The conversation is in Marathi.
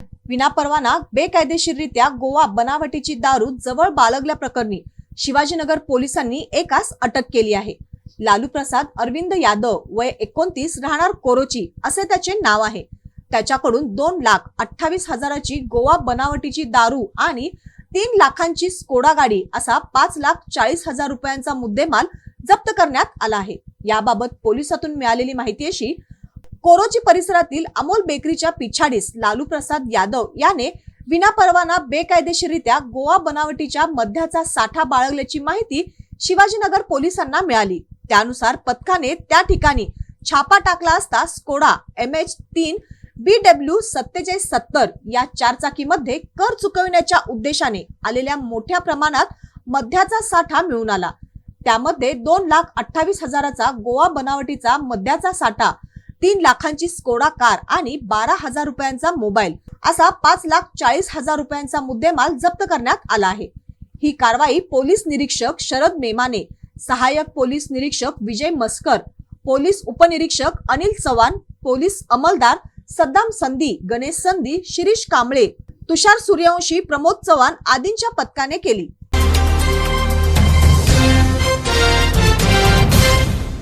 विनापरवाना बेकायदेशीररित्या गोवा बनावटीची दारू जवळ बाळगल्याप्रकरणी शिवाजीनगर पोलिसांनी एकास अटक केली आहे। लालू प्रसाद अरविंद यादव वय 29 राहणार कोरोची असे त्याचे नाव आहे। त्याच्याकडून 2,28,000ची गोवा बनावटीची दारू आणि 3 लाखांची स्कोडा गाडी असा 5,40,000 रुपयांचा मुद्देमाल जप्त करण्यात आला आहे। याबाबत पोलिसातून मिळालेली माहिती अशी, कोरोची परिसरातील अमोल बेकरीच्या पिछाडीस लालू प्रसाद यादव याने विनापरवाना बेकायदेशीररित्या गोवा बनावटीच्या मद्याचा साठा बाळगल्याची माहिती शिवाजीनगर पोलिसांना मिळाली। त्यानुसार पथकाने त्या ठिकाणी छापा टाकला असता स्कोडा MH3 BW 4770 या चारचाकीमध्ये कर चुकविण्याच्या उद्देशाने आलेल्या मोठ्या प्रमाणात मद्याचा साठा मिळून आला। त्यामध्ये 2,28,000चा गोवा बनावटीचा मद्याचा साठा, 3 लाखांची स्कोडा कार आणि 12,000 रुपयांचा मोबाईल असा 5,40,000 रुपयांचा मुद्देमाल जप्त करण्यात आला आहे। ही कारवाई पोलीस निरीक्षक शरद मेमाने, सहाय्यक पोलीस निरीक्षक विजय मस्कर, पोलीस उपनिरीक्षक अनिल चव्हाण, पोलीस अंमलदार सद्दाम संधी, गणेश संधी, शिरीष कांबळे, तुषार सूर्यवंशी, प्रमोद चव्हाण आदींच्या पथकाने केली।